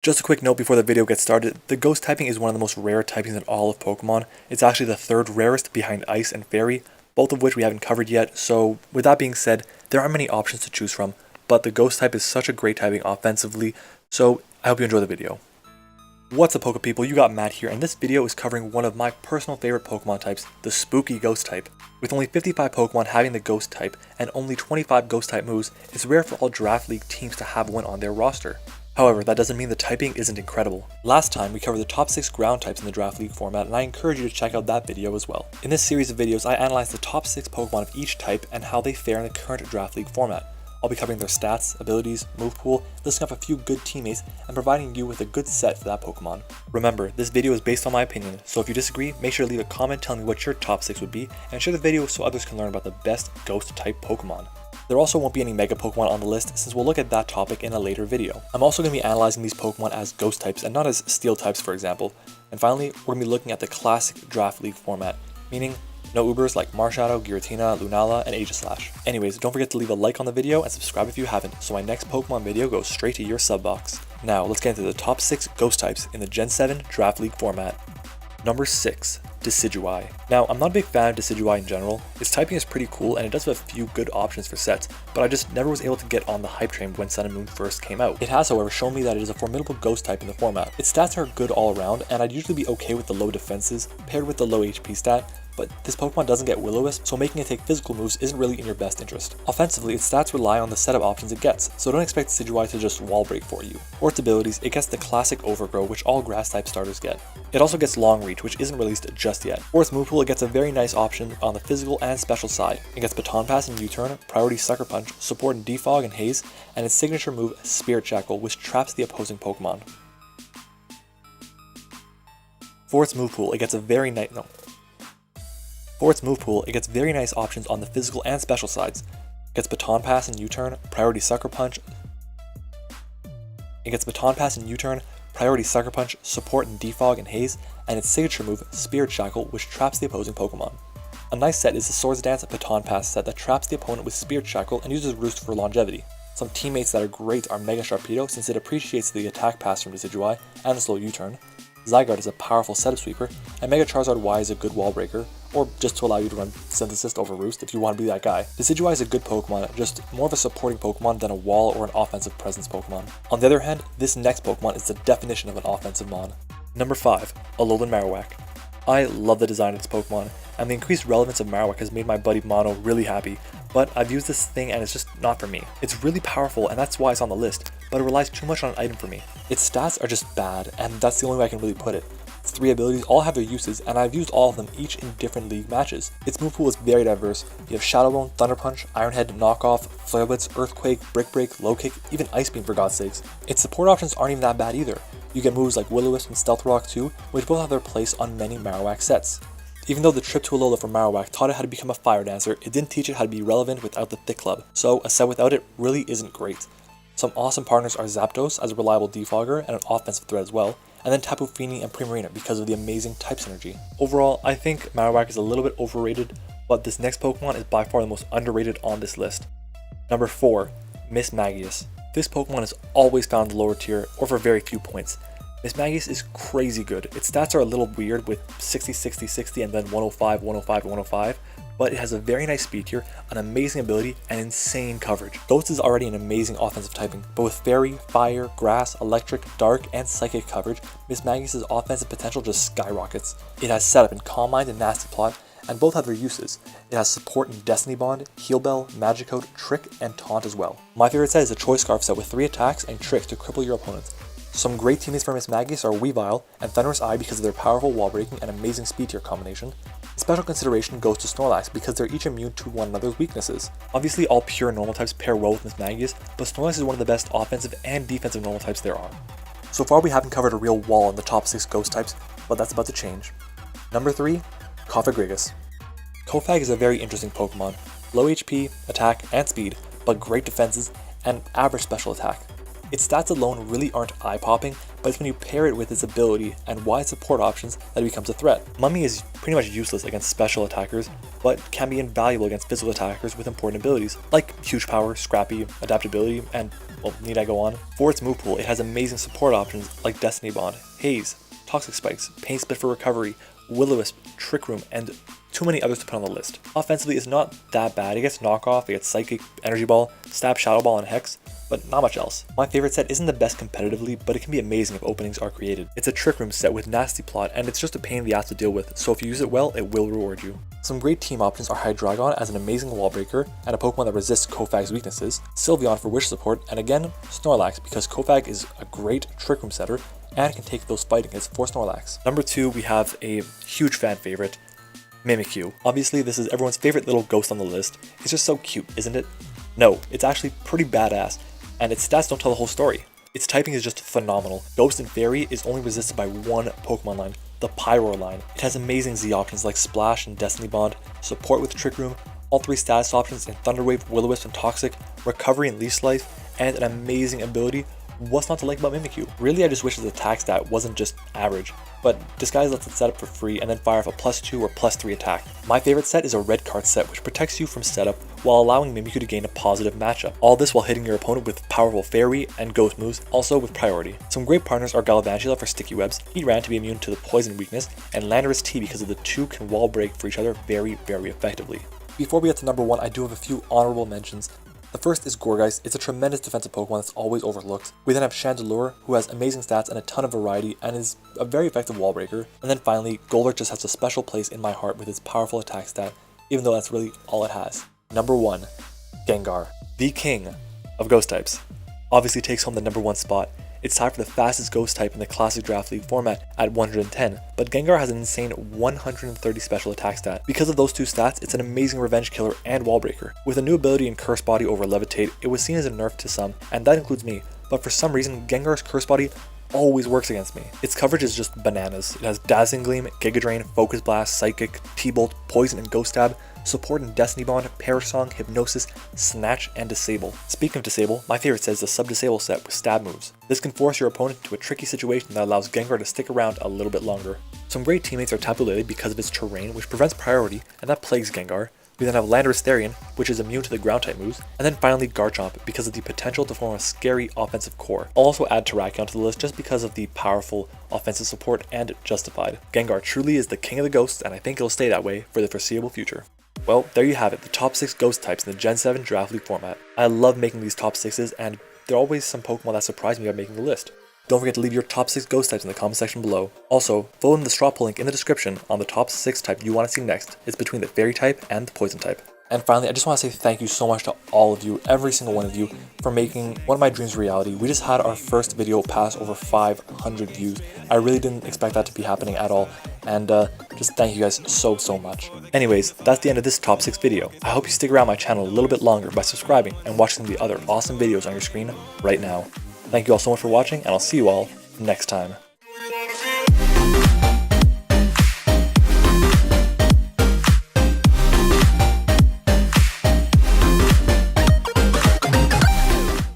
Just a quick note before the video gets started, the Ghost typing is one of the most rare typings in all of Pokemon. It's actually the third rarest behind Ice and Fairy, both of which we haven't covered yet, so with that being said, there aren't many options to choose from, but the Ghost type is such a great typing offensively, so I hope you enjoy the video. What's up Poke People, you got Matt here, and this video is covering one of my personal favorite Pokemon types, the spooky Ghost type. With only 55 Pokemon having the Ghost type, and only 25 Ghost type moves, it's rare for all Draft League teams to have one on their roster. However, that doesn't mean the typing isn't incredible. Last time, we covered the top 6 ground types in the Draft League format, and I encourage you to check out that video as well. In this series of videos, I analyzed the top 6 Pokemon of each type and how they fare in the current Draft League format. I'll be covering their stats, abilities, move pool, listing off a few good teammates, and providing you with a good set for that Pokemon. Remember, this video is based on my opinion, so if you disagree, make sure to leave a comment telling me what your top 6 would be, and share the video so others can learn about the best Ghost type Pokemon. There also won't be any Mega Pokemon on the list since we'll look at that topic in a later video. I'm also going to be analyzing these Pokemon as Ghost types and not as Steel types, for example. And finally, we're going to be looking at the classic Draft League format, meaning no Ubers like Marshadow, Giratina, Lunala, and Aegislash. Anyways, don't forget to leave a like on the video and subscribe if you haven't, so my next Pokemon video goes straight to your sub box. Now, let's get into the top 6 Ghost types in the Gen 7 Draft League format. Number 6. Decidueye. Now, I'm not a big fan of Decidueye in general. Its typing is pretty cool and it does have a few good options for sets, but I just never was able to get on the hype train when Sun and Moon first came out. It has, however, shown me that it is a formidable Ghost type in the format. Its stats are good all around, and I'd usually be okay with the low defenses paired with the low HP stat, but this Pokemon doesn't get Will-O-Wisp, so making it take physical moves isn't really in your best interest. Offensively, its stats rely on the setup options it gets, so don't expect Decidueye to just wall break for you. For its abilities, it gets the classic Overgrow, which all grass type starters get. It also gets Long Reach, which isn't released just yet. For its move pool, it gets a very nice option on the physical and special side. It gets Baton Pass and U-Turn, Priority Sucker Punch, support in Defog and Haze, and its signature move, Spirit Shackle, which traps the opposing Pokemon. For its move pool, it gets very nice options on the physical and special sides. It gets Baton Pass and U-Turn, Priority Sucker Punch. Priority Sucker Punch, support in Defog and Haze, and its signature move, Spirit Shackle, which traps the opposing Pokemon. A nice set is the Swords Dance Baton Pass set that traps the opponent with Spirit Shackle and uses Roost for longevity. Some teammates that are great are Mega Sharpedo since it appreciates the attack pass from Decidueye and the slow U-Turn. Zygarde is a powerful setup sweeper, and Mega Charizard Y is a good wall breaker, or just to allow you to run Synthesis over Roost if you want to be that guy. Decidueye is a good Pokemon, just more of a supporting Pokemon than a wall or an offensive presence Pokemon. On the other hand, this next Pokemon is the definition of an offensive mon. Number 5. Alolan Marowak. I love the design of this Pokemon, and the increased relevance of Marowak has made my buddy Mono really happy, but I've used this thing and it's just not for me. It's really powerful and that's why it's on the list, but it relies too much on an item for me. Its stats are just bad, and that's the only way I can really put it. Its 3 abilities all have their uses, and I've used all of them each in different league matches. Its move pool is very diverse. You have Shadow Bone, Thunder Punch, Iron Head, Knockoff, Flare Blitz, Earthquake, Brick Break, Low Kick, even Ice Beam for God's sakes. Its support options aren't even that bad either. You get moves like Will-O-Wisp and Stealth Rock too, which both have their place on many Marowak sets. Even though the trip to Alola from Marowak taught it how to become a fire dancer, it didn't teach it how to be relevant without the Thick Club, so a set without it really isn't great. Some awesome partners are Zapdos as a reliable defogger and an offensive threat as well, and then Tapu Fini and Primarina because of the amazing type synergy. Overall, I think Marowak is a little bit overrated, but this next Pokemon is by far the most underrated on this list. Number 4. Mismagius. This Pokemon is always found in the lower tier, or for very few points. Mismagius is crazy good. Its stats are a little weird with 60, 60, 60 and then 105, 105, 105, but it has a very nice speed tier, an amazing ability, and insane coverage. Ghost is already an amazing offensive typing, but with Fairy, Fire, Grass, Electric, Dark, and Psychic coverage, Mismagius' offensive potential just skyrockets. It has setup in Calm Mind and Nasty Plot, and both have their uses. It has support in Destiny Bond, Heal Bell, Magicoat, Trick, and Taunt as well. My favorite set is a Choice Scarf set with 3 attacks and tricks to cripple your opponents. Some great teammates for Mismagius are Weavile and Thunderous Eye because of their powerful wall breaking and amazing speed tier combination. Special consideration goes to Snorlax because they're each immune to one another's weaknesses. Obviously all pure normal types pair well with Mismagius, but Snorlax is one of the best offensive and defensive normal types there are. So far we haven't covered a real wall in the top 6 Ghost types, but that's about to change. Number 3. Coalfag. Coalfag is a very interesting Pokemon. Low HP, attack, and speed, but great defenses and average special attack. Its stats alone really aren't eye-popping, but it's when you pair it with its ability and wide support options that it becomes a threat. Mummy is pretty much useless against special attackers, but can be invaluable against physical attackers with important abilities, like huge power, scrappy, adaptability, and, well, need I go on? For its move pool, it has amazing support options like Destiny Bond, Haze, Toxic Spikes, Pain Spit for recovery, Will-O-Wisp, Trick Room, and too many others to put on the list. Offensively, it's not that bad. It gets Knockoff, it gets Psychic, Energy Ball, Stab, Shadow Ball, and Hex, but not much else. My favorite set isn't the best competitively, but it can be amazing if openings are created. It's a Trick Room set with nasty plot, and it's just a pain in the ass to deal with, so if you use it well, it will reward you. Some great team options are Hydreigon as an amazing wall breaker, and a Pokemon that resists Coalfag's weaknesses, Sylveon for wish support, and again, Snorlax because Coalfag is a great Trick Room setter, and can take those fighting hits for Snorlax. Number 2, we have a huge fan favorite, Mimikyu. Obviously, this is everyone's favorite little ghost on the list. It's just so cute, isn't it? No, it's actually pretty badass, and its stats don't tell the whole story. Its typing is just phenomenal. Ghost and Fairy is only resisted by one Pokemon line, the Pyroar line. It has amazing Z options like Splash and Destiny Bond, support with Trick Room, all 3 status options in Thunder Wave, Will-O-Wisp, and Toxic, recovery and Leash Life, and an amazing ability. What's not to like about Mimikyu? Really, I just wish its attack stat wasn't just average, but Disguise lets it set up for free and then fire off a +2 or +3 attack. My favorite set is a red card set which protects you from setup while allowing Mimikyu to gain a positive matchup. All this while hitting your opponent with powerful Fairy and Ghost moves, also with priority. Some great partners are Galvantula for sticky webs, Heatran to be immune to the poison weakness, and Landorus T because of the two can wall break for each other very effectively. Before we get to number 1, I do have a few honorable mentions. The first is Gourgeist. It's a tremendous defensive Pokemon that's always overlooked. We then have Chandelure, who has amazing stats and a ton of variety and is a very effective wall breaker. And then finally, Golurk just has a special place in my heart with its powerful attack stat, even though that's really all it has. Number 1, Gengar, the king of ghost types. Obviously takes home the number 1 spot. It's tied for the fastest ghost type in the classic Draft League format at 110, but Gengar has an insane 130 special attack stat. Because of those 2 stats, it's an amazing revenge killer and wall breaker. With a new ability in Curse Body over Levitate, it was seen as a nerf to some, and that includes me, but for some reason Gengar's Curse Body always works against me. Its coverage is just bananas. It has Dazzling Gleam, Giga Drain, Focus Blast, Psychic, T-Bolt, Poison, and Ghost Stab, support in Destiny Bond, Perish Song, Hypnosis, Snatch, and Disable. Speaking of Disable, my favorite set is the Sub-Disable set with stab moves. This can force your opponent into a tricky situation that allows Gengar to stick around a little bit longer. Some great teammates are Tapu Lele because of its terrain, which prevents priority, and that plagues Gengar. We then have Landorus Therian, which is immune to the ground type moves, and then finally Garchomp because of the potential to form a scary offensive core. I'll also add Terrakion to the list just because of the powerful offensive support and justified. Gengar truly is the king of the ghosts, and I think it'll stay that way for the foreseeable future. Well, there you have it, the top 6 ghost types in the Gen 7 Draft League format. I love making these top 6s, and there are always some Pokemon that surprise me by making the list. Don't forget to leave your top 6 ghost types in the comment section below. Also, vote in the straw poll link in the description on the top 6 type you want to see next. It's between the Fairy type and the Poison type. And finally, I just want to say thank you so much to all of you, every single one of you, for making one of my dreams a reality. We just had our first video pass over 500 views. I really didn't expect that to be happening at all, and just thank you guys so much. Anyways, that's the end of this top 6 video. I hope you stick around my channel a little bit longer by subscribing and watching the other awesome videos on your screen right now. Thank you all so much for watching, and I'll see you all next time.